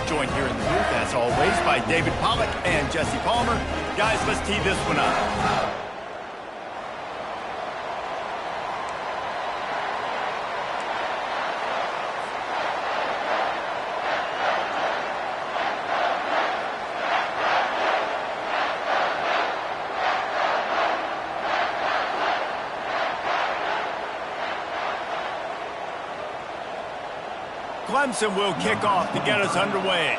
joined here in the booth, as always, by David Pollack and Jesse Palmer. Guys, let's tee this one up. Clemson will kick off to get us underway.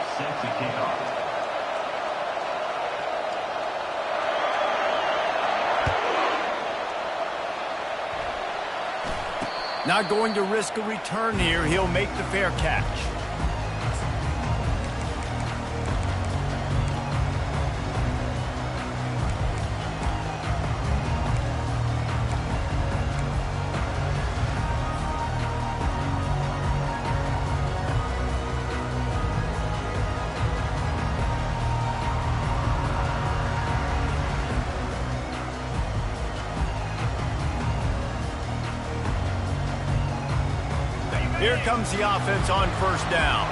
Not going to risk a return here. He'll make the fair catch. Here comes the offense on first down.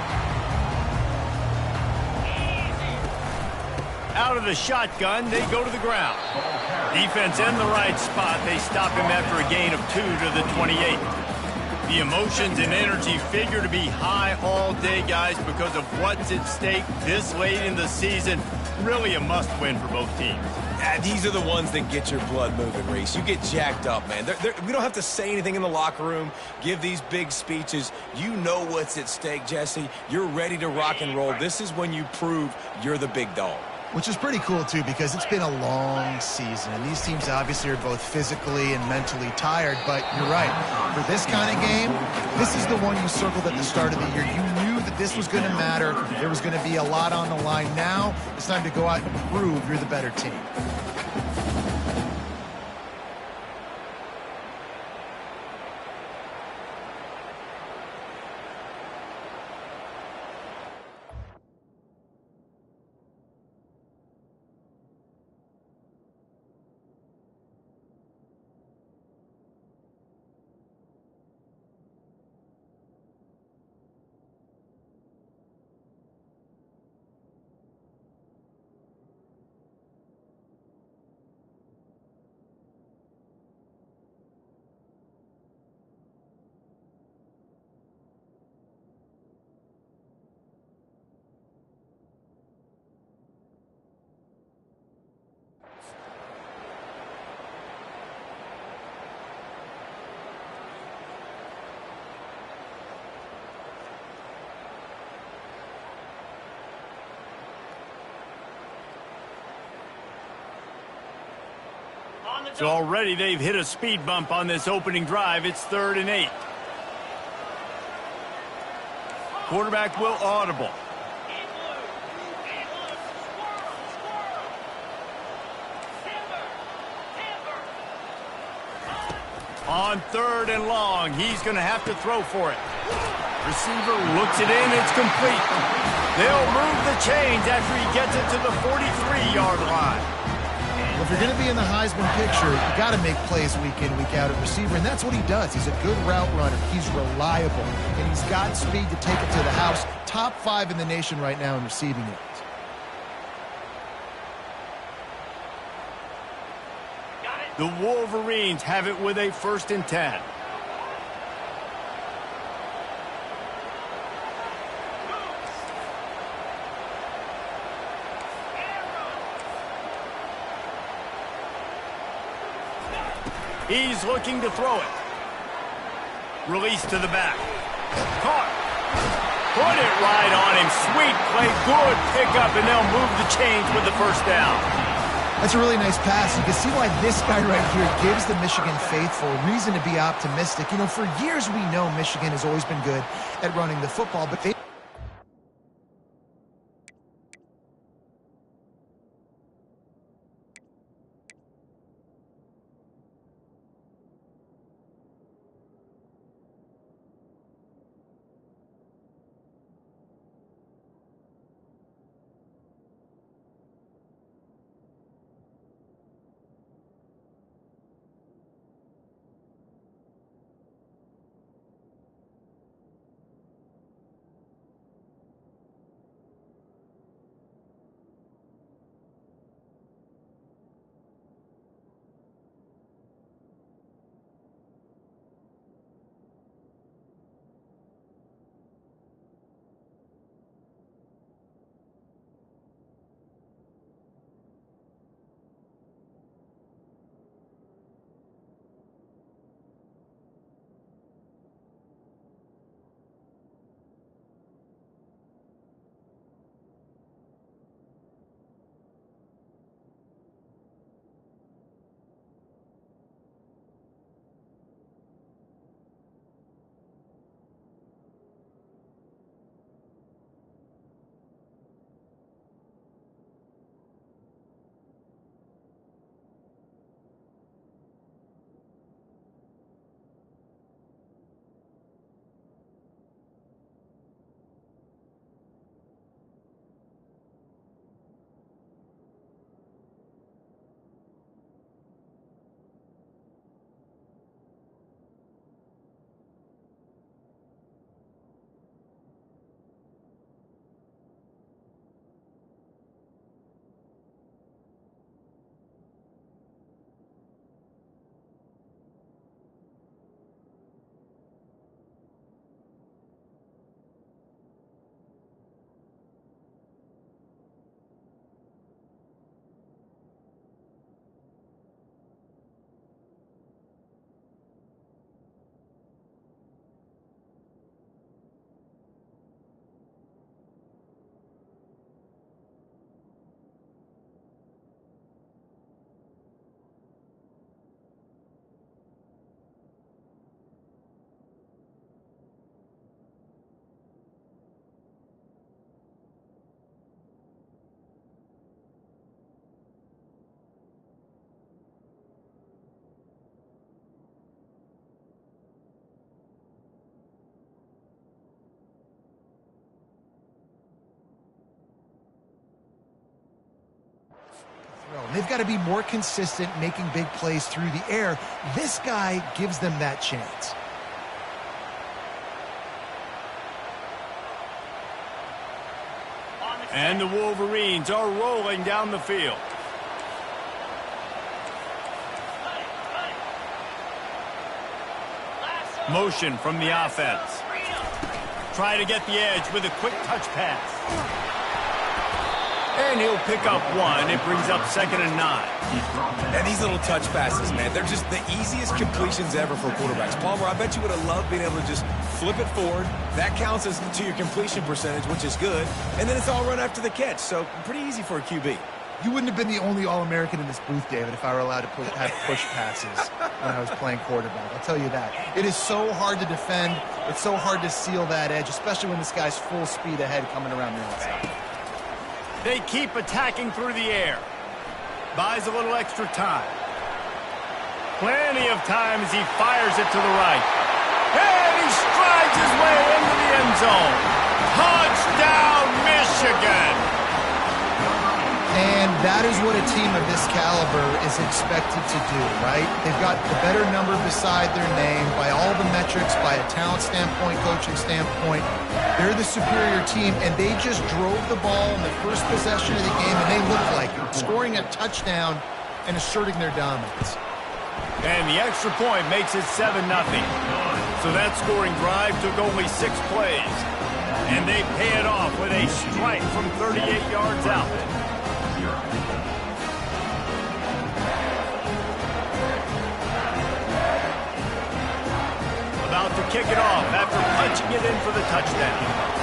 Out of the shotgun, they go to the ground. Defense in the right spot. They stop him after a gain of 2 to the 28. The emotions and energy figure to be high all day, guys, because of what's at stake this late in the season. Really a must-win for both teams. These are the ones that get your blood moving, Reese. You get jacked up, man. We don't have to say anything in the locker room, give these big speeches. You know what's at stake, Jesse. You're ready to rock and roll. This is when you prove you're the big dog. Which is pretty cool, too, because it's been a long season. And these teams obviously are both physically and mentally tired. But you're right. For this kind of game, this is the one you circled at the start of the year. You knew that this was going to matter. There was going to be a lot on the line. Now it's time to go out and prove you're the better team. So already they've hit a speed bump on this opening drive. It's 3rd and 8. Quarterback will audible. On 3rd and long, he's going to have to throw for it. Receiver looks it in. It's complete. They'll move the chains after he gets it to the 43-yard line. Well, if you're going to be in the Heisman picture, you got to make plays week in, week out at receiver, and that's what he does. He's a good route runner. He's reliable, and he's got speed to take it to the house. Top 5 in the nation right now in receiving yards. The Wolverines have it with a 1st and 10. He's looking to throw it. Release to the back. Caught. Put it right on him. Sweet play. Good pickup, and they'll move the chains with the 1st down. That's a really nice pass. You can see why this guy right here gives the Michigan faithful reason to be optimistic. You know, for years we know Michigan has always been good at running the football, but they... problem. They've got to be more consistent making big plays through the air. This guy gives them that chance. And the Wolverines are rolling down the field. Motion from the offense. Try to get the edge with a quick touch pass. And he'll pick up one. It brings up 2nd and 9. And these little touch passes, man, they're just the easiest completions ever for quarterbacks. Palmer, I bet you would have loved being able to just flip it forward. That counts as to your completion percentage, which is good. And then it's all run after the catch, so pretty easy for a QB. You wouldn't have been the only All-American in this booth, David, if I were allowed to have push passes when I was playing quarterback. I'll tell you that. It is so hard to defend. It's so hard to seal that edge, especially when this guy's full speed ahead coming around the outside. They keep attacking through the air. Buys a little extra time. Plenty of time as he fires it to the right. And he strides his way into the end zone. Touchdown, Michigan! And that is what a team of this caliber is expected to do, right? They've got the better number beside their name by all the metrics, by a talent standpoint, coaching standpoint. They're the superior team, and they just drove the ball in the first possession of the game, and they looked like it, scoring a touchdown and asserting their dominance. And the extra point makes it 7-0. So that scoring drive took only 6 plays. And they pay it off with a strike from 38 yards out. About to kick it off after punching it in for the touchdown.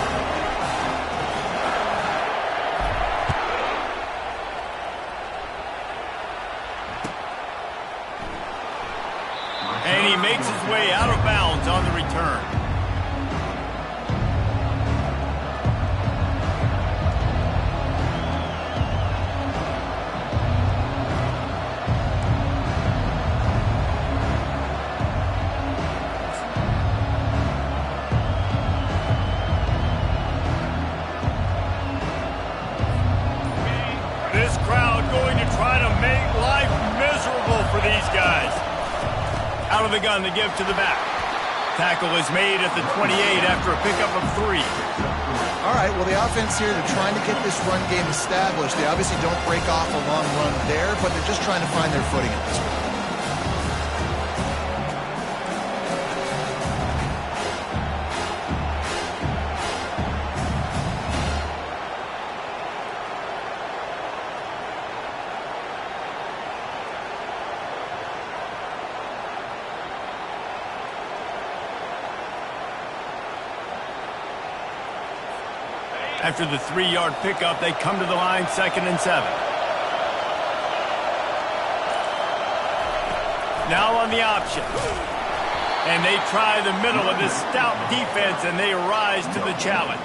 And he makes his way out of bounds on the return. This crowd going to try to make life miserable for these guys. Out of the gun to give to the back. Tackle is made at the 28 after a pickup of 3. All right, well, the offense here, they're trying to get this run game established. They obviously don't break off a long run there, but they're just trying to find their footing at this point. After the 3-yard pickup, they come to the line, 2nd and 7. Now on the option. And they try the middle of this stout defense, and they rise to the challenge.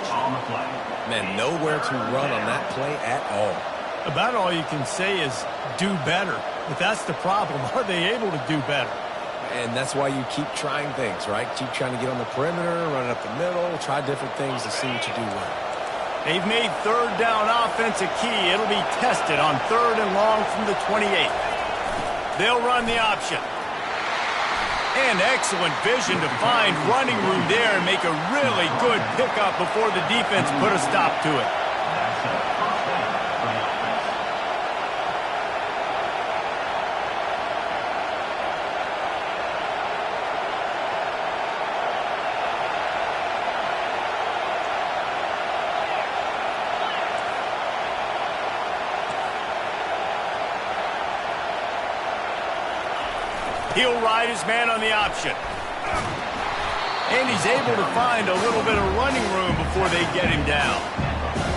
Man, nowhere to run on that play at all. About all you can say is do better. But that's the problem. Are they able to do better? And that's why you keep trying things, right? Keep trying to get on the perimeter, run up the middle, try different things to see what you do well. They've made 3rd down offense a key. It'll be tested on 3rd and long from the 28. They'll run the option. And excellent vision to find running room there and make a really good pickup before the defense put a stop to it. He'll ride his man on the option. And he's able to find a little bit of running room before they get him down.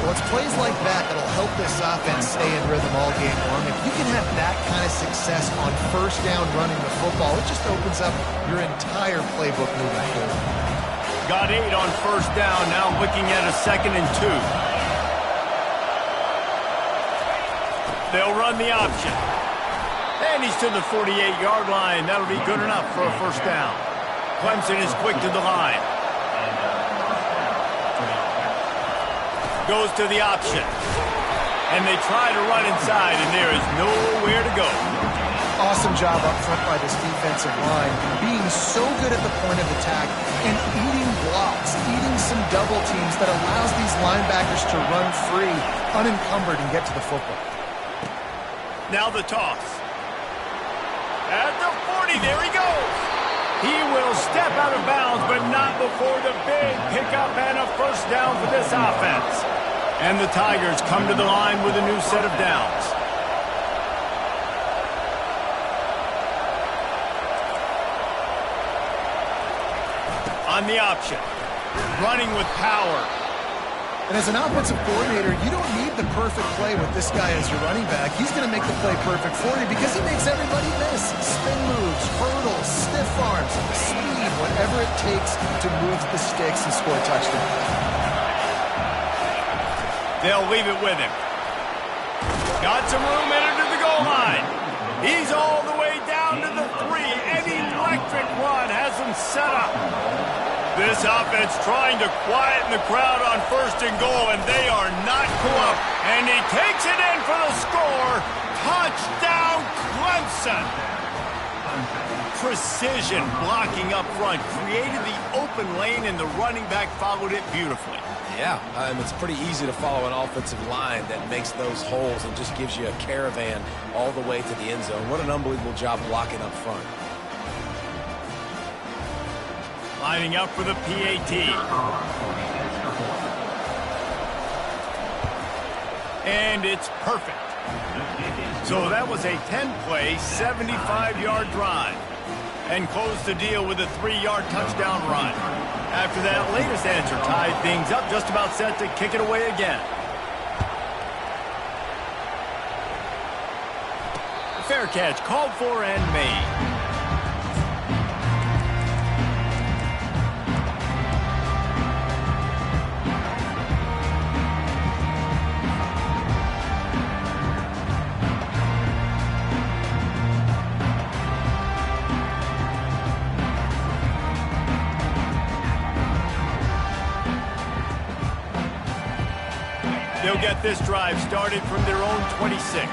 Well, it's plays like that that'll help this offense stay in rhythm all game long. If you can have that kind of success on 1st down running the football, it just opens up your entire playbook moving forward. Got 8 on 1st down, now looking at a 2nd and 2. They'll run the option. And he's to the 48-yard line. That'll be good enough for a 1st down. Clemson is quick to the line. Goes to the option. And they try to run inside, and there is nowhere to go. Awesome job up front by this defensive line, being so good at the point of attack and eating blocks, eating some double teams that allows these linebackers to run free, unencumbered, and get to the football. Now the toss. At the 40, there he goes. He will step out of bounds, but not before the big pickup and a first down for this offense. And the Tigers come to the line with a new set of downs. On the option, running with power. And as an offensive coordinator, you don't need the perfect play with this guy as your running back. He's going to make the play perfect for you because he makes everybody miss. Spin moves, hurdles, stiff arms, speed, whatever it takes to move the sticks and score a touchdown. They'll leave it with him. Got some room, entered to the goal line. He's all the way down to the 3. An electric run has him set up. This offense trying to quieten the crowd on first and goal, and they are not cooperating. And he takes it in for the score. Touchdown, Clemson. Precision blocking up front created the open lane, and the running back followed it beautifully. Yeah, it's pretty easy to follow an offensive line that makes those holes and just gives you a caravan all the way to the end zone. What an unbelievable job blocking up front. Lining up for the PAT. And it's perfect. So that was a 10-play, 75-yard drive. And closed the deal with a 3-yard touchdown run. After that latest answer tied things up, just about set to kick it away again. Fair catch called for and made. They'll get this drive started from their own 26.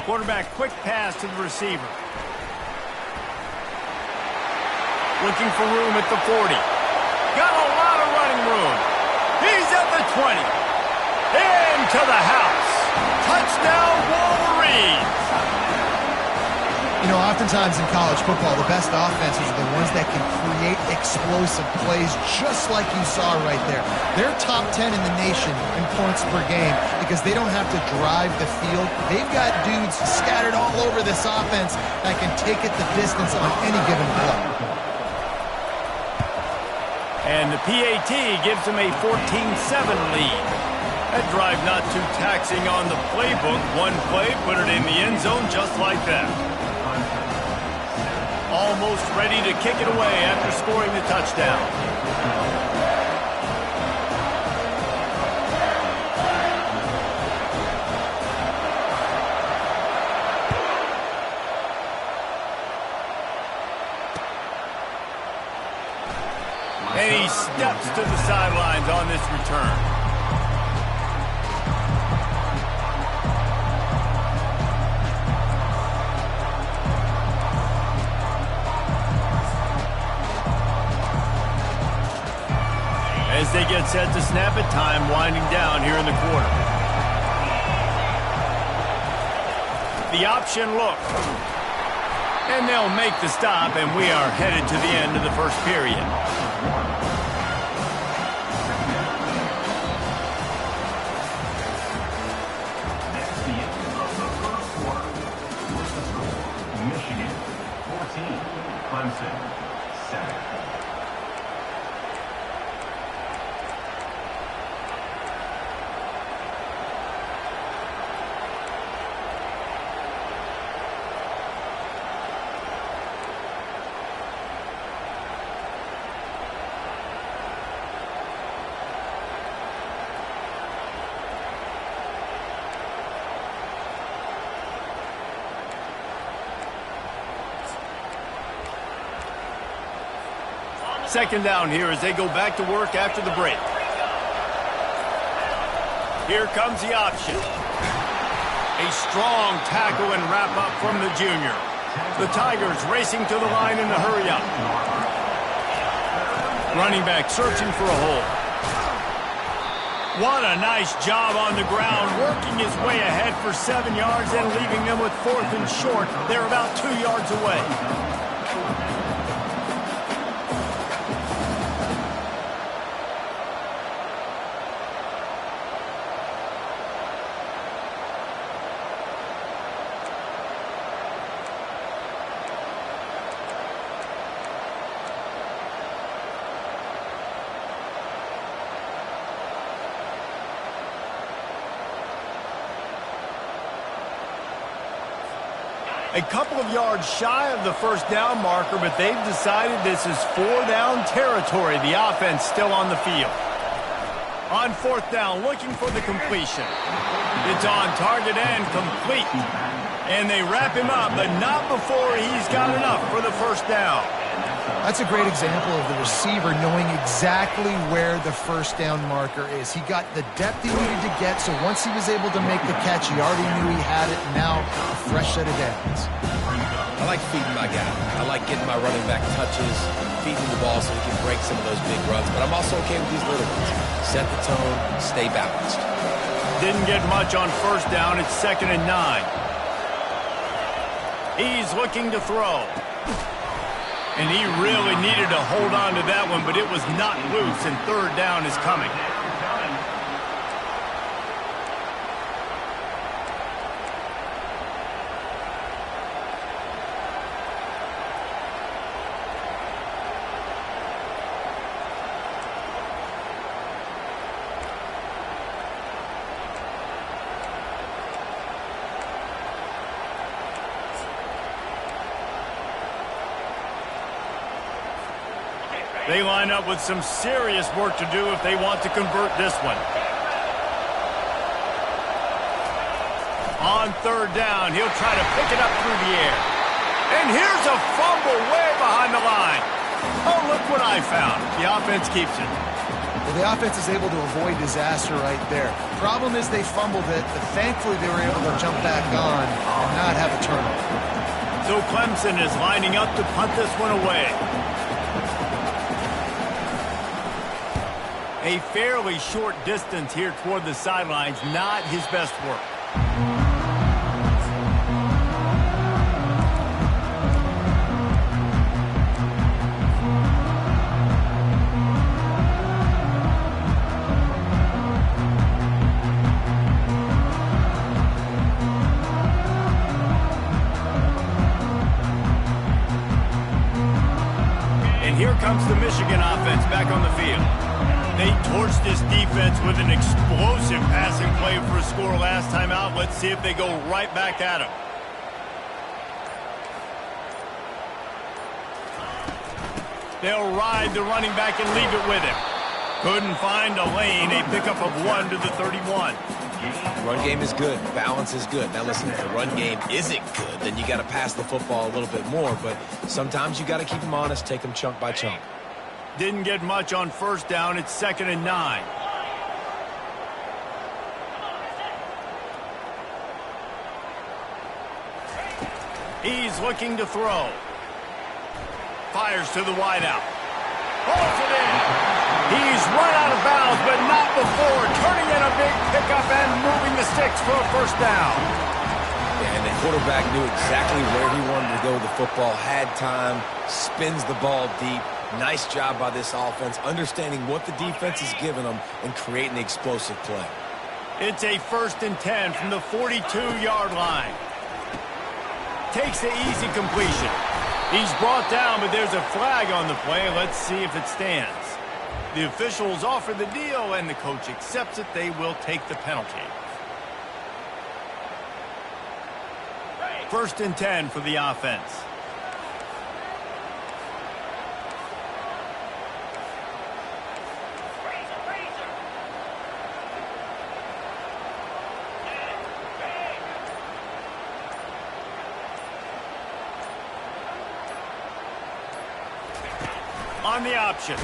Quarterback quick pass to the receiver. Looking for room at the 40. Got a lot of running room. He's at the 20. Into the house. Touchdown, Wolverines. You know, oftentimes in college football, the best offenses are the ones that can create explosive plays just like you saw right there. They're top 10 in the nation in points per game because they don't have to drive the field. They've got dudes scattered all over this offense that can take it the distance on any given play. And the PAT gives them a 14-7 lead. That drive not too taxing on the playbook. One play, put it in the end zone just like that. Almost ready to kick it away after scoring the touchdown. And he steps to the sidelines on this return. As they get set to snap it, time winding down here in the quarter. The option look. And they'll make the stop, and we are headed to the end of the first period. Michigan 14, Clemson 7. Second down here as they go back to work after the break. Here comes the option. A strong tackle and wrap-up from the junior. The Tigers racing to the line in a hurry-up. Running back searching for a hole. What a nice job on the ground, working his way ahead for 7 yards and leaving them with 4th and short. They're about 2 yards away. A couple of yards shy of the first down marker, but they've decided this is 4-down territory. The offense still on the field. On 4th down, looking for the completion. It's on target and complete. And they wrap him up, but not before he's got enough for the first down. That's a great example of the receiver knowing exactly where the first down marker is. He got the depth he needed to get, so once he was able to make the catch, he already knew he had it, and now a fresh set of downs. I like feeding my guy. I like getting my running back touches, feeding the ball so he can break some of those big runs, but I'm also okay with these little ones. Set the tone, stay balanced. Didn't get much on first down. It's 2nd and 9. He's looking to throw. And he really needed to hold on to that one, but it was not loose, and 3rd down is coming. They line up with some serious work to do if they want to convert this one. On 3rd down, he'll try to pick it up through the air. And here's a fumble way behind the line. Oh, look what I found. The offense keeps it. Well, the offense is able to avoid disaster right there. Problem is they fumbled it, but thankfully they were able to jump back on and not have a turnover. So Clemson is lining up to punt this one away. A fairly short distance here toward the sidelines, not his best work. And here comes the Michigan offense back on the field. They torched this defense with an explosive passing play for a score last time out. Let's see if they go right back at him. They'll ride the running back and leave it with him. Couldn't find a lane. A pickup of 1 to the 31. Run game is good. Balance is good. Now listen, if the run game isn't good, then you got to pass the football a little bit more. But sometimes you got to keep them honest, take them chunk by chunk. Didn't get much on first down. It's 2nd and 9. He's looking to throw. Fires to the wideout. Holds it in. He's run out of bounds, but not before turning in a big pickup and moving the sticks for a first down. Yeah, and the quarterback knew exactly where he wanted to go with the football, had time, spins the ball deep. Nice job by this offense, understanding what the defense is giving them and creating the explosive play. It's a 1st and 10 from the 42-yard line. Takes the easy completion. He's brought down, but there's a flag on the play. Let's see if it stands. The officials offer the deal, and the coach accepts it. They will take the penalty. 1st and 10 for the offense. On the option.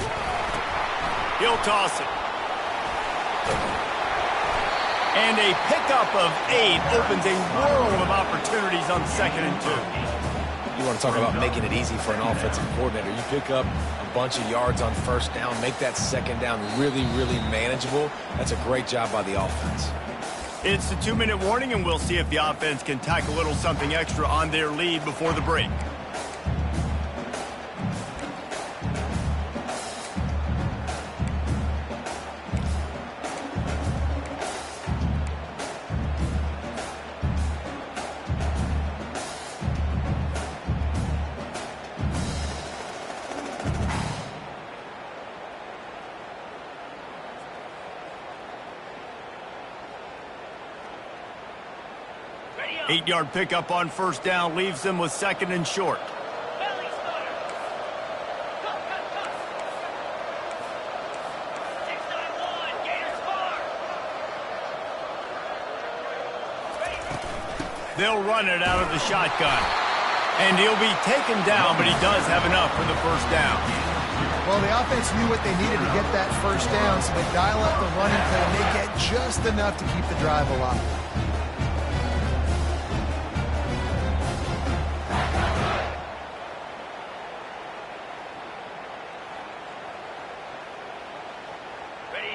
He'll toss it. And a pickup of 8 opens a world of opportunities on 2nd and 2. You want to talk about making it easy for an offensive coordinator. You pick up a bunch of yards on 1st down, make that 2nd down really, really manageable. That's a great job by the offense. It's the 2-minute warning, and we'll see if the offense can tack a little something extra on their lead before the break. Eight-yard pickup on 1st down leaves them with 2nd and short. They'll run it out of the shotgun. And he'll be taken down, but he does have enough for the 1st down. Well, the offense knew what they needed to get that 1st down, so they dial up the running play and they get just enough to keep the drive alive.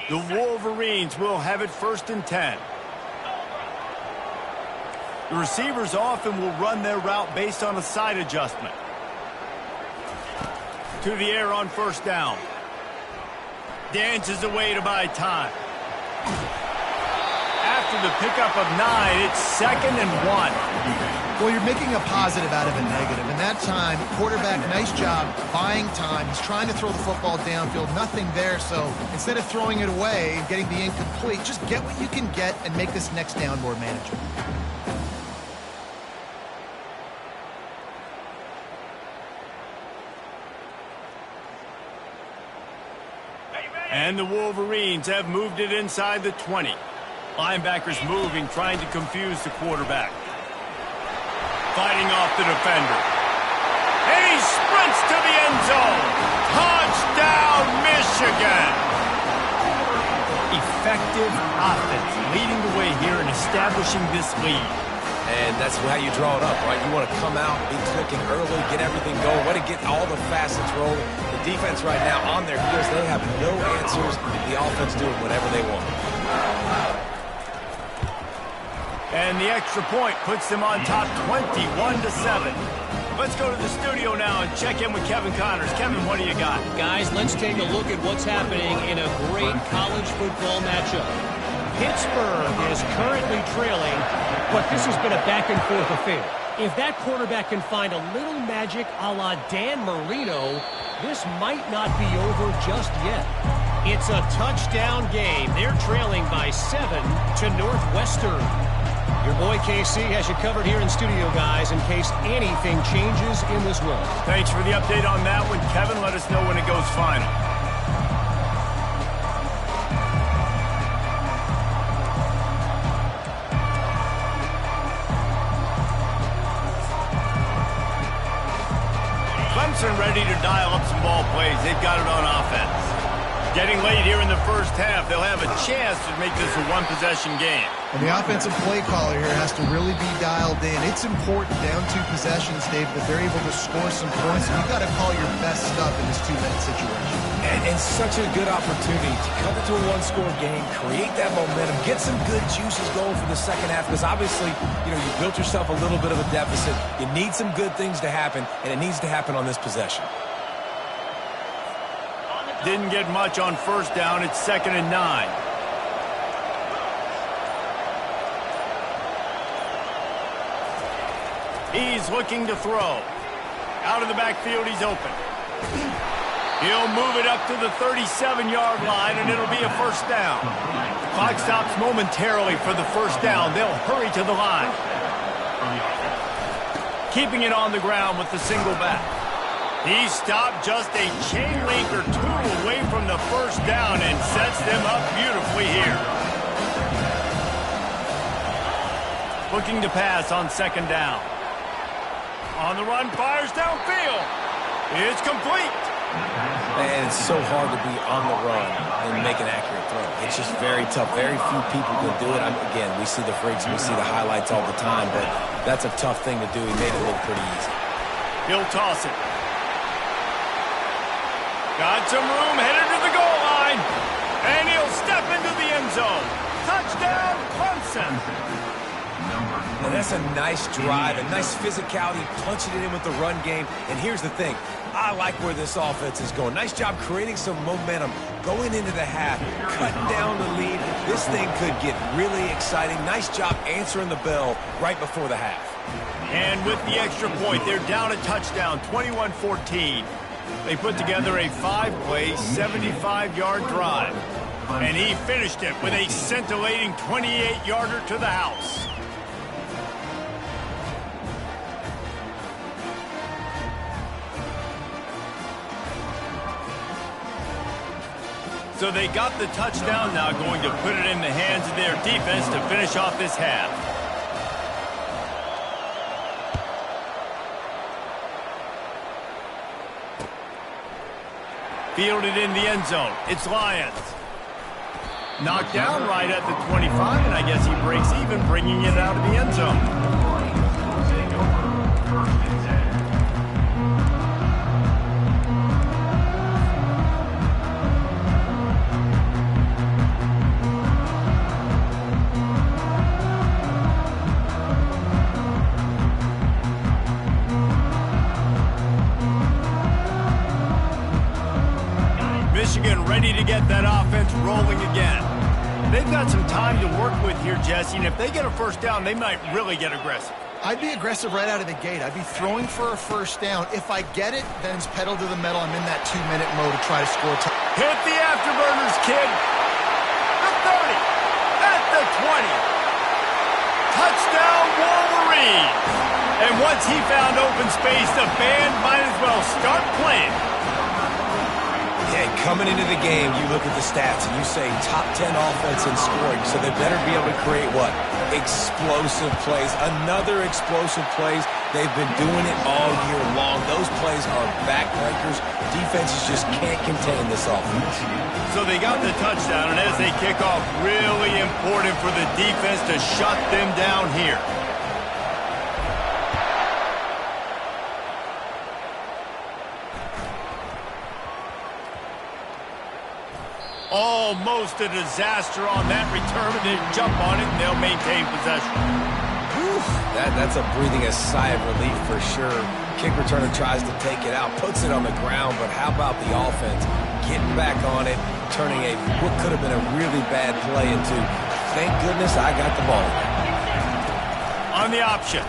The Wolverines will have it 1st and 10. The receivers often will run their route based on a side adjustment. To the air on 1st down. Dances away to buy time. After the pickup of 9, it's 2nd and 1. Well, you're making a positive out of a negative. And that time, quarterback, nice job buying time. He's trying to throw the football downfield. Nothing there. So instead of throwing it away and getting the incomplete, just get what you can get and make this next down more manageable. And the Wolverines have moved it inside the 20. Linebackers moving, trying to confuse the quarterback. Fighting off the defender. And he sprints to the end zone. Touchdown, Michigan! Effective offense leading the way here and establishing this lead. And that's how you draw it up, right? You want to come out, be clicking early, get everything going, want to get all the facets rolling. The defense right now on their heels, they have no answers. The offense doing whatever they want. And the extra point puts them on top 21-7. Let's go to the studio now and check in with Kevin Connors. Kevin, what do you got? Guys, let's take a look at what's happening in a great college football matchup. Pittsburgh is currently trailing, but this has been a back-and-forth affair. If that quarterback can find a little magic a la Dan Marino, this might not be over just yet. It's a touchdown game. They're trailing by 7 to Northwestern. Your boy KC has you covered here in studio, guys, in case anything changes in this one. Thanks for the update on that one, Kevin. Let us know when it goes final. Clemson ready to dial up some ball plays. They've got it on offense. Getting late here in the 1st half, they'll have a chance to make this a one-possession game. And the offensive play caller here has to really be dialed in. It's important down 2 possessions, Dave, that they're able to score some points. And you've got to call your best stuff in this 2-minute situation. And such a good opportunity to come into a one-score game, create that momentum, get some good juices going for the 2nd half. Because obviously, you built yourself a little bit of a deficit. You need some good things to happen, and it needs to happen on this possession. Didn't get much on 1st down. It's 2nd and 9. He's looking to throw. Out of the backfield, he's open. He'll move it up to the 37-yard line, and it'll be a 1st down. Clock stops momentarily for the 1st down. They'll hurry to the line. Keeping it on the ground with the single back. He stopped just a chain link or 2 away from the 1st down and sets them up beautifully here. Looking to pass on 2nd down. On the run, fires downfield. It's complete. Man, it's so hard to be on the run and make an accurate throw. It's just very tough. Very few people can do it. Again, we see the freaks, we see the highlights all the time, but that's a tough thing to do. He made it look pretty easy. He'll toss it. Got some room, headed to the goal line. And he'll step into the end zone. Touchdown, Clemson. And that's a nice drive, a nice physicality, punching it in with the run game. And here's the thing. I like where this offense is going. Nice job creating some momentum, going into the half, cutting down the lead. This thing could get really exciting. Nice job answering the bell right before the half. And with the extra point, they're down a touchdown, 21-14. They put together a 5-play, 75-yard drive. And he finished it with a scintillating 28-yarder to the house. So they got the touchdown, now going to put it in the hands of their defense to finish off this half. Fielded in the end zone. It's Lions. Knocked down right at the 25, and I guess he breaks even, bringing it out of the end zone. Michigan ready to get that offense rolling again. They've got some time to work with here, Jesse, and if they get a first down, they might really get aggressive. I'd be aggressive right out of the gate. I'd be throwing for a first down. If I get it, then it's pedal to the metal. I'm in that 2-minute mode to try to score. Hit the afterburners, kid. The 30. At the 20. Touchdown, Wolverines. And once he found open space, the band might as well start playing. Yeah, coming into the game, you look at the stats and you say top 10 offense in scoring, so they better be able to create what? Explosive plays. Another explosive plays. They've been doing it all year long. Those plays are backbreakers. Defenses just can't contain this offense. So they got the touchdown, and as they kick off, really important for the defense to shut them down here. Almost a disaster on that return, and they jump on it, and they'll maintain possession. Whew, that's a breathing a sigh of relief for sure. Kick returner tries to take it out, puts it on the ground, but how about the offense getting back on it, turning what could have been a really bad play into, thank goodness I got the ball. On the option.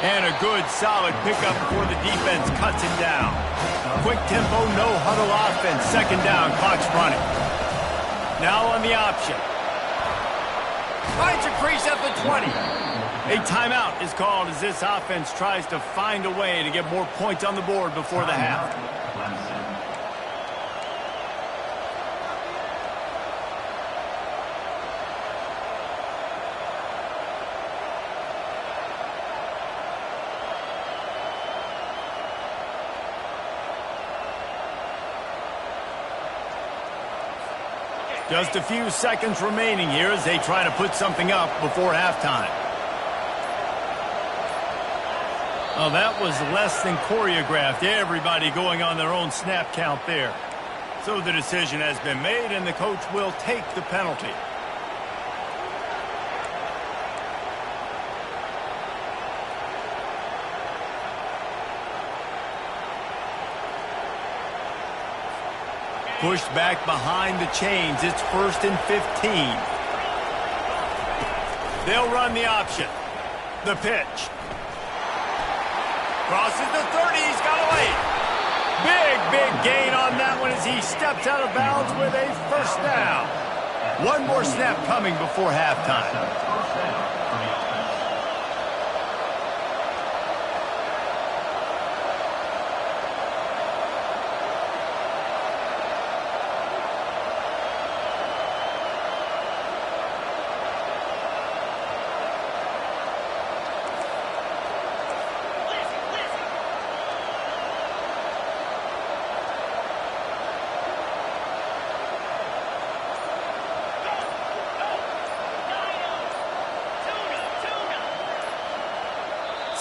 And a good, solid pickup before the defense cuts him down. Quick tempo, no huddle offense. Second down, clock's running. Now on the option. Finds a crease at the 20. A timeout is called as this offense tries to find a way to get more points on the board before the half. Just a few seconds remaining here as they try to put something up before halftime. Oh, that was less than choreographed. Everybody going on their own snap count there. So the decision has been made, and the coach will take the penalty. Pushed back behind the chains. It's 1st and 15. They'll run the option. The pitch. Crosses the 30. He's got away. Big gain on that one as he steps out of bounds with a first down. One more snap coming before halftime.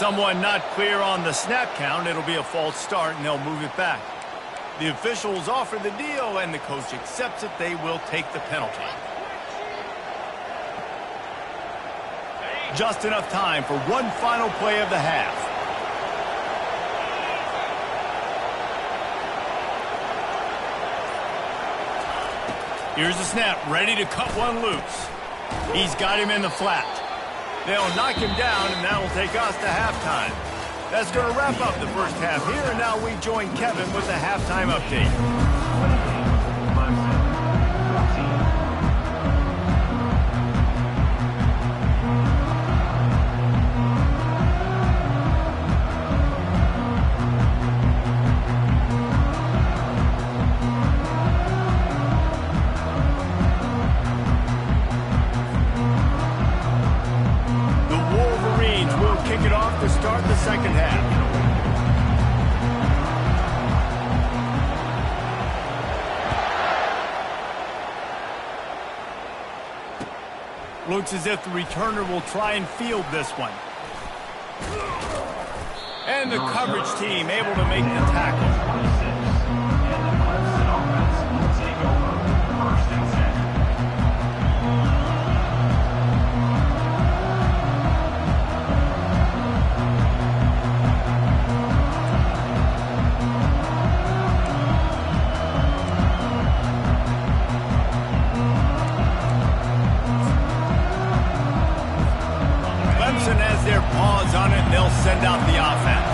someone not clear on the snap count, it'll be a false start, and they'll move it back. The officials offer the deal, and the coach accepts it. They will take the penalty. Just enough time for one final play of the half. Here's the snap, ready to cut one loose. He's got him in the flat. They'll knock him down, and that'll take us to halftime. That's going to wrap up the first half here, and now we join Kevin with the halftime update. To start the second half. Looks as if the returner will try and field this one. And the coverage team able to make the tackle. And the Clemson offense will take over 1st and 10. Has their paws on it, and they'll send out the offense.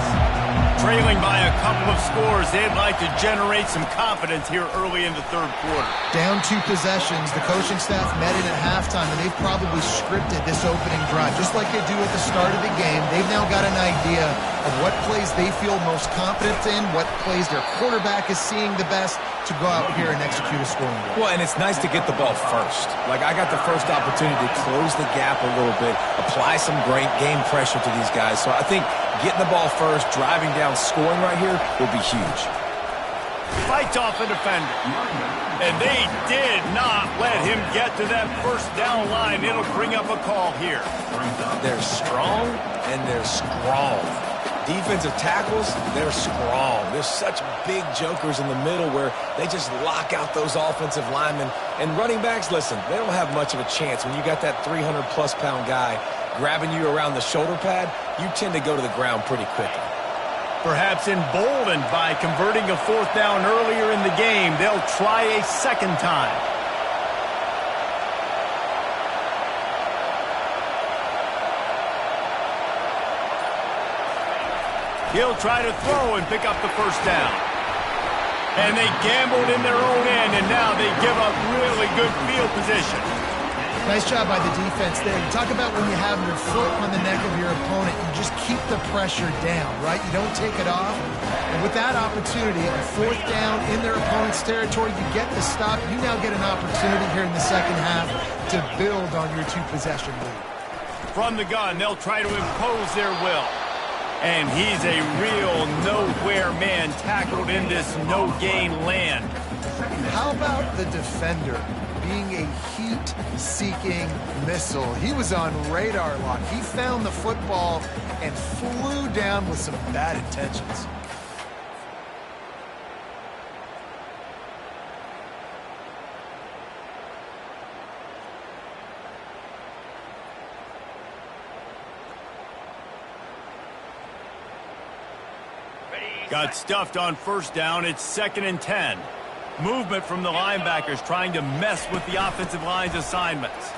Trailing by a couple of scores, they'd like to generate some confidence here early in the third quarter. Down 2 possessions, the coaching staff met in at halftime, and they've probably scripted this opening drive. Just like they do at the start of the game, they've now got an idea of what plays they feel most confident in, what plays their quarterback is seeing the best to go out here and execute a scoring drive. Well, and it's nice to get the ball first. Like, I got the first opportunity to close the gap a little bit, apply some great game pressure to these guys. So I think getting the ball first, driving down, scoring right here will be huge. Fights off a defender. And they did not let him get to that first down line. It'll bring up a call here. They're strong and they're strong. Defensive tackles, they're strong. There's such big jokers in the middle where they just lock out those offensive linemen. And running backs, listen, they don't have much of a chance. When you got that 300-plus pound guy grabbing you around the shoulder pad, you tend to go to the ground pretty quickly. Perhaps emboldened by converting a 4th down earlier in the game, they'll try a second time. He'll try to throw and pick up the first down. And they gambled in their own end, and now they give up really good field position. Nice job by the defense there. You talk about when you have your foot on the neck of your opponent, you just keep the pressure down, right? You don't take it off. And with that opportunity, a 4th down in their opponent's territory, you get the stop. You now get an opportunity here in the second half to build on your 2-possession lead. From the gun, they'll try to impose their will. And he's a real nowhere man tackled in this no-gain land. How about the defender being a heat-seeking missile? He was on radar lock. He found the football and flew down with some bad intentions. Got stuffed on first down. It's 2nd and 10. Movement from the linebackers trying to mess with the offensive line's assignments.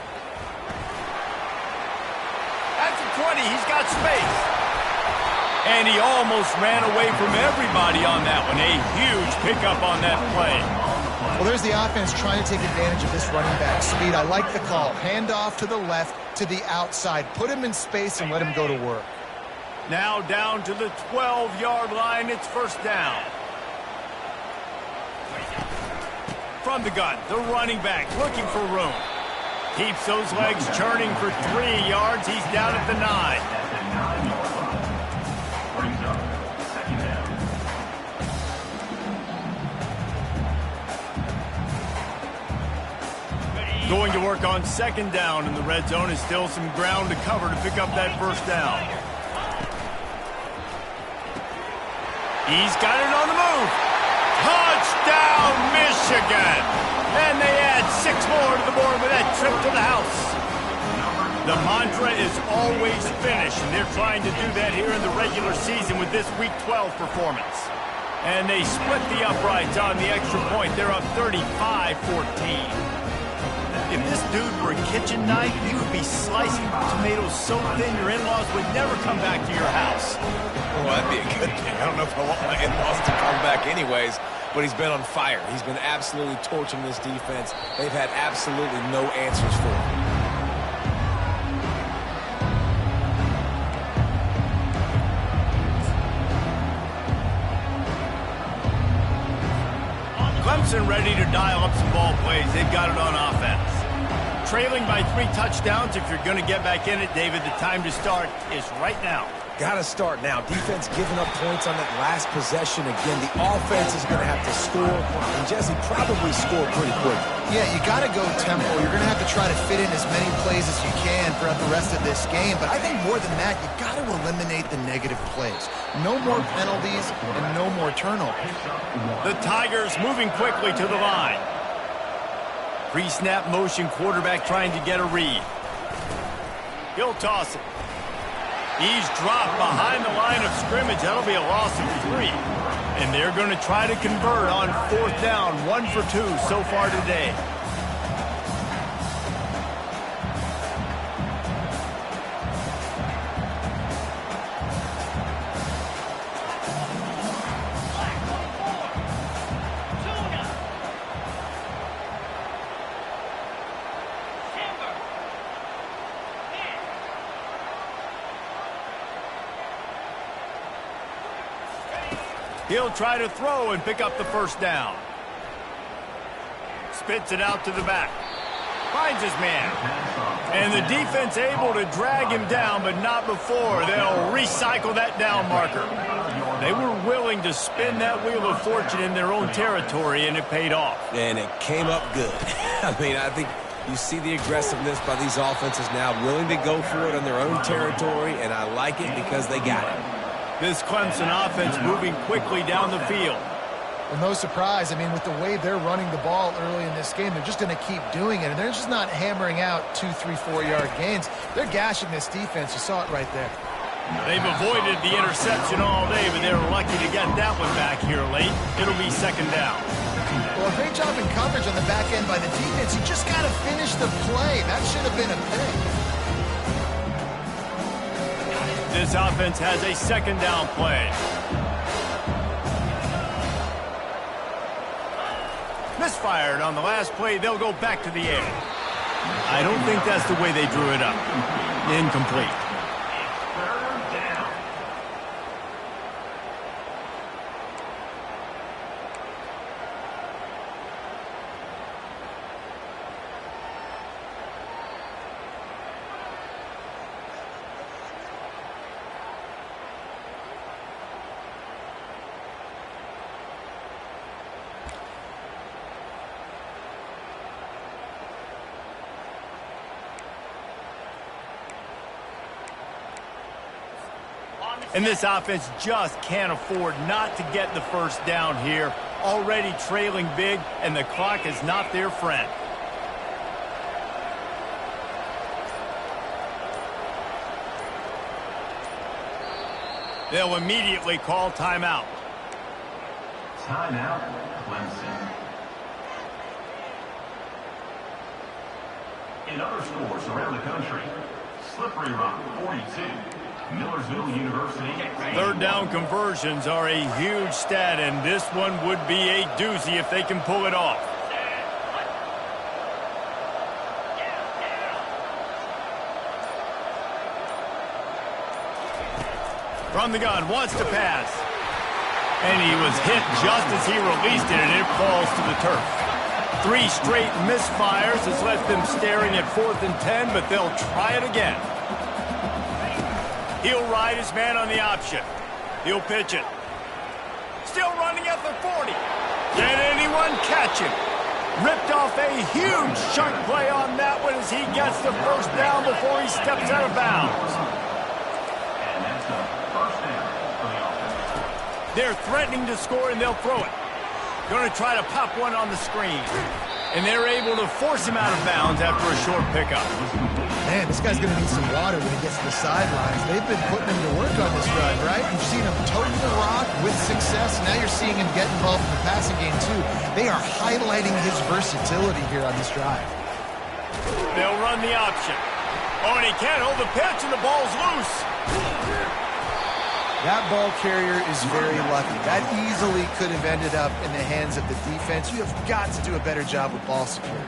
At the 20, he's got space. And he almost ran away from everybody on that one. A huge pickup on that play. Well, there's the offense trying to take advantage of this running back speed. I like the call. Hand off to the left, to the outside. Put him in space and let him go to work. Now down to the 12-yard line. It's first down. From the gun, the running back looking for room. Keeps those legs churning for 3 yards. He's down at the 9. Brings up 2nd down. Going to work on 2nd down in the red zone. Is still some ground to cover to pick up that first down. He's got it on the move. Touchdown, Michigan! And they add 6 more to the board with that trip to the house. The mantra is always finish, and they're trying to do that here in the regular season with this Week 12 performance. And they split the uprights on the extra point. They're up 35-14. If this dude were a kitchen knife, he would be slicing tomatoes so thin your in-laws would never come back to your house. Well, that'd be a good thing. I don't know if I want my in-laws to come back anyways, but he's been on fire. He's been absolutely torching this defense. They've had absolutely no answers for him. Clemson ready to dial up some ball plays. They've got it on offense. Trailing by 3 touchdowns. If you're going to get back in it, David, the time to start is right now. Got to start now. Defense giving up points on that last possession. Again, the offense is going to have to score, and Jesse probably score pretty quick. Yeah, you got to go tempo. You're going to have to try to fit in as many plays as you can throughout the rest of this game. But I think more than that, you got to eliminate the negative plays. No more penalties and no more turnovers. The Tigers moving quickly to the line. Pre-snap motion, quarterback trying to get a read. He'll toss it. He's dropped behind the line of scrimmage. That'll be a loss of 3. And they're going to try to convert on 4th down. 1 for 2 so far today. He'll try to throw and pick up the 1st down. Spits it out to the back. Finds his man. And the defense able to drag him down, but not before. They'll recycle that down marker. They were willing to spin that wheel of fortune in their own territory, and it paid off. And it came up good. I mean, I think you see the aggressiveness by these offenses now, willing to go for it on their own territory, and I like it because they got it. This Clemson offense moving quickly down the field. Well, no surprise. I mean, with the way they're running the ball early in this game, they're just going to keep doing it. And they're just not hammering out 2, 3, 4-yard gains. They're gashing this defense. You saw it right there. They've avoided the interception all day, but they were lucky to get that one back here late. It'll be 2nd down. Well, a great job in coverage on the back end by the defense. You just got to finish the play. That should have been a pick. This offense has a 2nd down play. Misfired on the last play. They'll go back to the air. I don't think that's the way they drew it up. Incomplete. And this offense just can't afford not to get the 1st down here. Already trailing big, and the clock is not their friend. They'll immediately call timeout. Timeout, Clemson. In other stores around the country, Slippery Rock 42. Millersville University. 3rd down conversions are a huge stat, and this one would be a doozy if they can pull it off. From the gun, wants to pass. And he was hit just as he released it, and it falls to the turf. 3 straight misfires has left them staring at 4th and 10, but they'll try it again. He'll ride his man on the option. He'll pitch it. Still running at the 40. Can anyone catch him? Ripped off a huge chunk play on that one as he gets the 1st down before he steps out of bounds. And that's a 1st down for the offense. They're threatening to score, and they'll throw it. Going to try to pop one on the screen. And they're able to force him out of bounds after a short pickup. Man, this guy's going to need some water when he gets to the sidelines. They've been putting him to work on this run, right? You've seen him tote the rock with success. Now you're seeing him get involved in the passing game, too. They are highlighting his versatility here on this drive. They'll run the option. Oh, and he can't hold the pitch, and the ball's loose. That ball carrier is very lucky. That easily could have ended up in the hands of the defense. You have got to do a better job with ball security.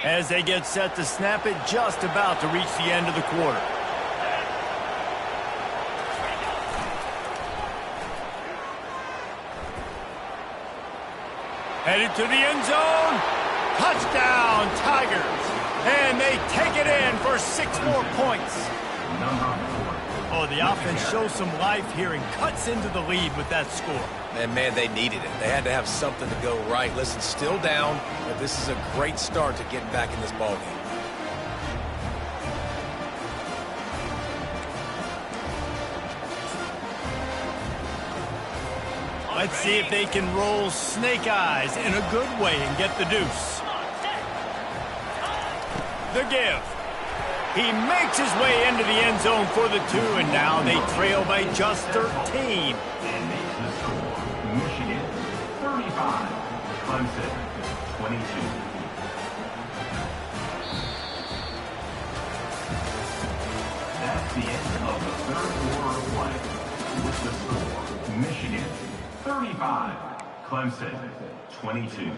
As they get set to snap it, just about to reach the end of the quarter. Headed to the end zone. Touchdown, Tigers. And they take it in for 6 more points. Oh, the offense shows some life here and cuts into the lead with that score. And, man, they needed it. They had to have something to go right. Listen, still down, but this is a great start to getting back in this ballgame. Let's see if they can roll snake eyes in a good way and get the deuce. The give. He makes his way into the end zone for the 2, and now they trail by just 13. And makes the score. Michigan, 35. Clemson, 22. That's the end of the third quarter of play. With the score, Michigan, 35. Clemson, 22.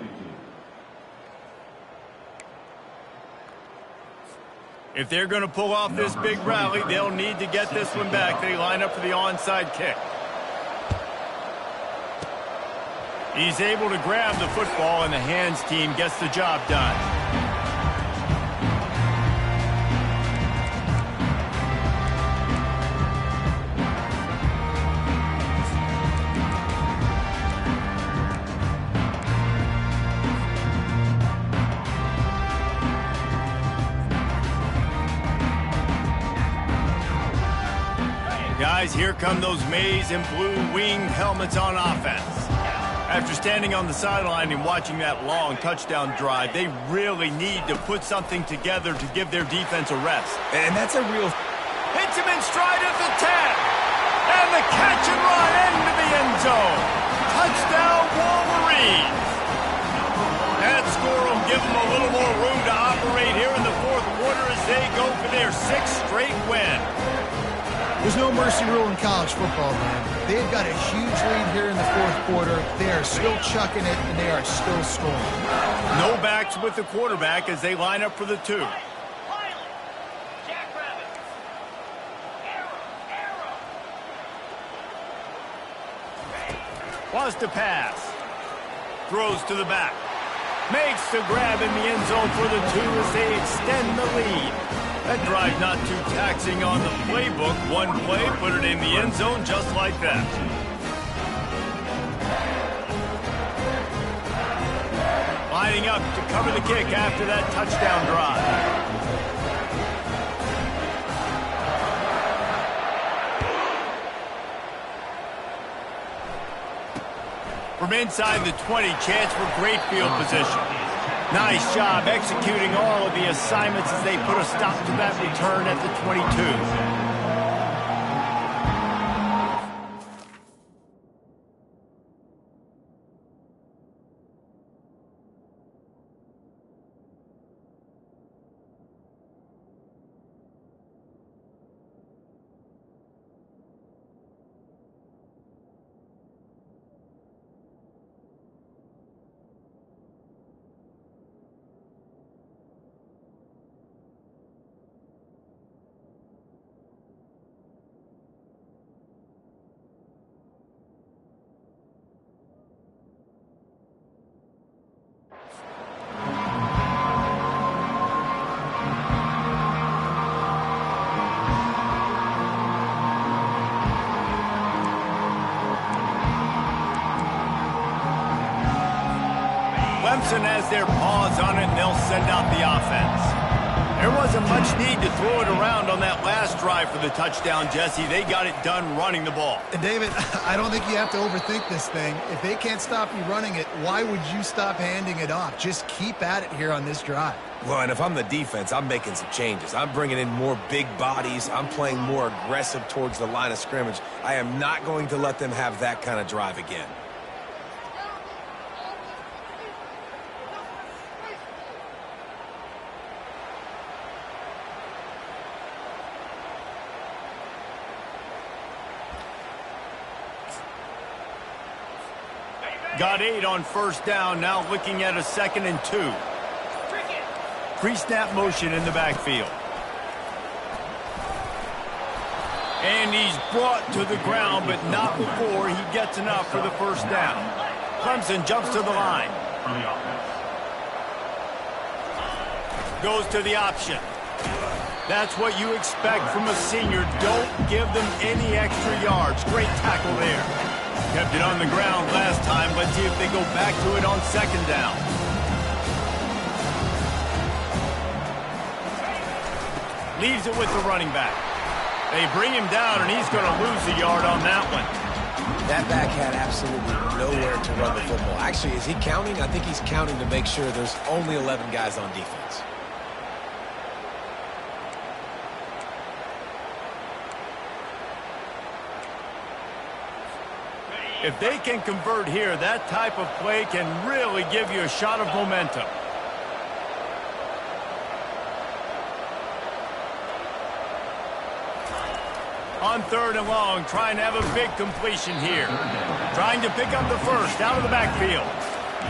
If they're going to pull off this big rally, they'll need to get this one back. They line up for the onside kick. He's able to grab the football, and the hands team gets the job done. Guys, here come those maize and blue winged helmets on offense. After standing on the sideline and watching that long touchdown drive, they really need to put something together to give their defense a rest. And that's a real... Hits him in stride at the 10. And the catch and run into the end zone. Touchdown, Wolverines. That score will give them a little more room to operate here in the fourth quarter as they go for their 6th straight win. There's no mercy rule in college football, man. They've got a huge lead here in the fourth quarter. They are still chucking it, and they are still scoring. No backs with the quarterback as they line up for the 2. Wants to pass. Throws to the back. Makes the grab in the end zone for the 2 as they extend the lead. That drive not too taxing on the playbook. One play, put it in the end zone just like that. Lining up to cover the kick after that touchdown drive. From inside the 20, chance for great field position. Nice job executing all of the assignments as they put a stop to that return at the 22. Clemson has their paws on it, and they'll send out the offense. There wasn't much need to throw it around on that last drive for the touchdown, Jesse. They got it done running the ball. And David, I don't think you have to overthink this thing. If they can't stop you running it, why would you stop handing it off? Just keep at it here on this drive. Well, and if I'm the defense, I'm making some changes. I'm bringing in more big bodies. I'm playing more aggressive towards the line of scrimmage. I am not going to let them have that kind of drive again. Got 8 on first down, now looking at a 2nd and 2. Pre-snap motion in the backfield. And he's brought to the ground, but not before he gets enough for the first down. Clemson jumps to the line. Goes to the option. That's what you expect from a senior. Don't give them any extra yards. Great tackle there. Kept it on the ground last time. Let's see if they go back to it on 2nd down. Leaves it with the running back. They bring him down, and he's going to lose a yard on that one. That back had absolutely nowhere to run the football. Actually, is he counting? I think he's counting to make sure there's only 11 guys on defense. If they can convert here, that type of play can really give you a shot of momentum. On 3rd and long, trying to have a big completion here. Trying to pick up the first out of the backfield.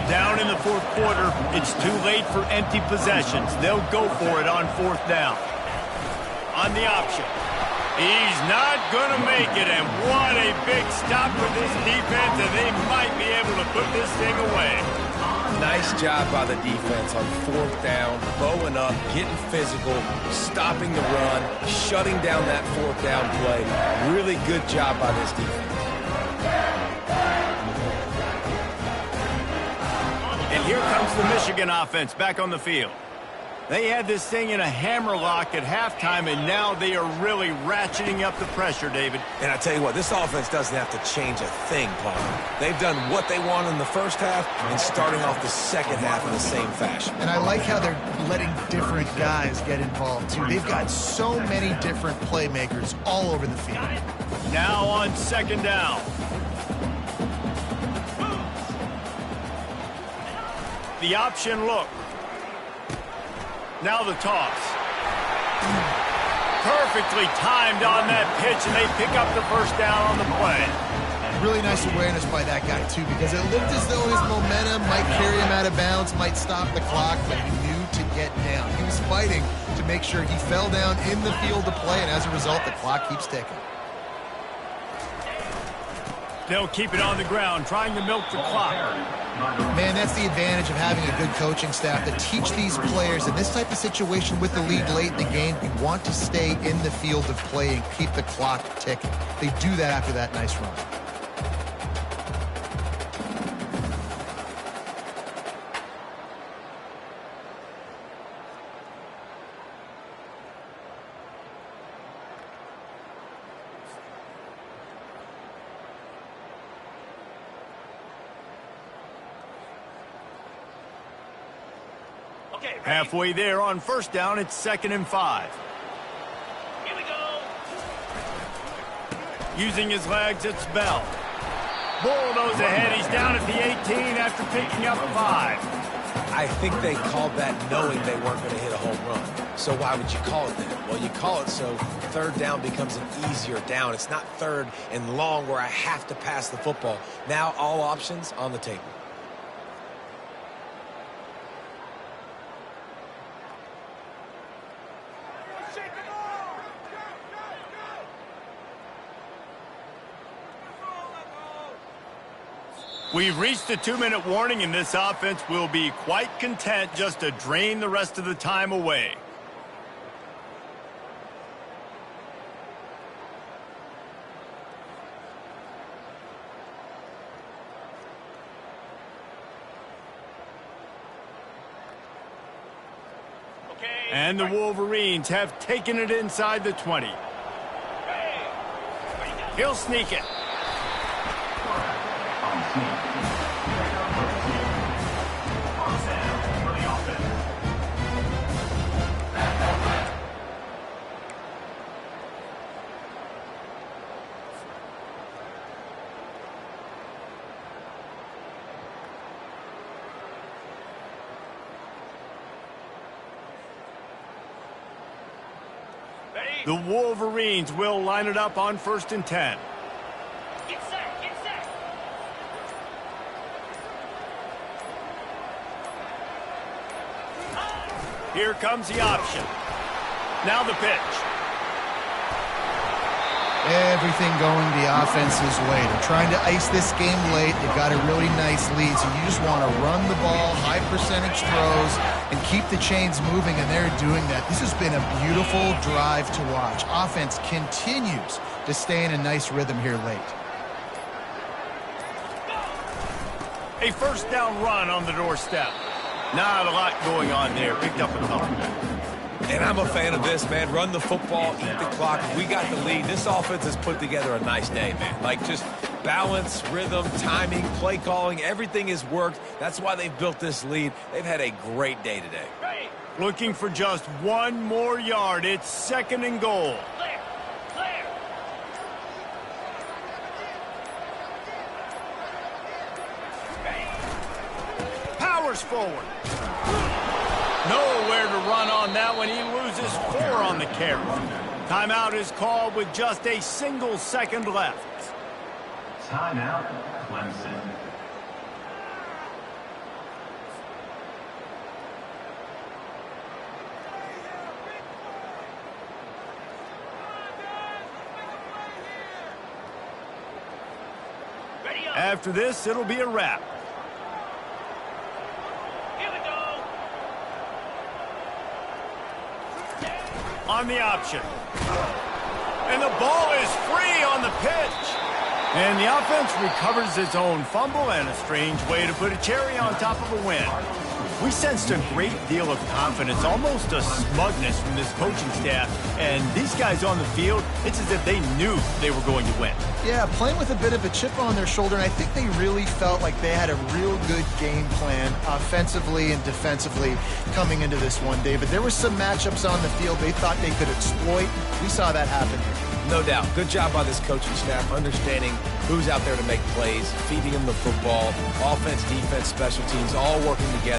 Down in the 4th quarter, it's too late for empty possessions. They'll go for it on 4th down. On the option. He's not going to make it, and what a big stop for this defense, and they might be able to put this thing away. Nice job by the defense on 4th down, bowing up, getting physical, stopping the run, shutting down that 4th down play. Really good job by this defense. And here comes the Michigan offense back on the field. They had this thing in a hammerlock at halftime, and now they are really ratcheting up the pressure, David. And I tell you what, this offense doesn't have to change a thing, Paul. They've done what they want in the first half and starting off the second half in the same fashion. And I like how they're letting different guys get involved, too. They've got so many different playmakers all over the field. Now on 2nd down. The option look. Now the toss. Perfectly timed on that pitch, and they pick up the first down on the play. Really nice awareness by that guy, too, because it looked as though his momentum might carry him out of bounds, might stop the clock, but he knew to get down. He was fighting to make sure he fell down in the field to play, and as a result, the clock keeps ticking. They'll keep it on the ground, trying to milk the clock. Man, that's the advantage of having a good coaching staff to teach these players in this type of situation with the lead late in the game. You want to stay in the field of play and keep the clock ticking. They do that after that nice run. Halfway there on first down, it's 2nd and 5. Here we go. Using his legs, it's Bell. Bulldoze ahead. He's down at the 18 after picking up 5. I think they called that knowing they weren't going to hit a home run. So why would you call it that? Well, you call it so 3rd down becomes an easier down. It's not 3rd and long where I have to pass the football. Now all options on the table. We've reached the 2-minute warning, and this offense will be quite content just to drain the rest of the time away. And the Wolverines have taken it inside the 20. He'll sneak it. The Wolverines will line it up on 1st and 10. Get set, get set. Here comes the option. Now the pitch. Everything going the offense's way. They're trying to ice this game late. They've got a really nice lead, so you just want to run the ball, high percentage throws, and keep the chains moving, and they're doing that. This has been a beautiful drive to watch. Offense continues to stay in a nice rhythm here late. A first down run on the doorstep. Not a lot going on there. Picked up a couple. And I'm a fan of this, man. Run the football, eat the clock. We got the lead. This offense has put together a nice day, man. Like, just balance, rhythm, timing, play calling, everything has worked. That's why they've built this lead. They've had a great day today. Looking for just one more yard. It's 2nd and goal. Clear, clear. Powers forward. Nowhere to run on that one. He loses 4 on the carry. Timeout is called with just a single second left. Timeout, Clemson. Ready up. After this, it'll be a wrap. Here we go. On the option. And the ball is free on the pitch. And the offense recovers its own fumble, and a strange way to put a cherry on top of a win. We sensed a great deal of confidence, almost a smugness from this coaching staff. And these guys on the field, it's as if they knew they were going to win. Yeah, playing with a bit of a chip on their shoulder, and I think they really felt like they had a real good game plan offensively and defensively coming into this one, David. There were some matchups on the field they thought they could exploit. We saw that happen here. No doubt. Good job by this coaching staff, understanding who's out there to make plays, feeding them the football, offense, defense, special teams, all working together.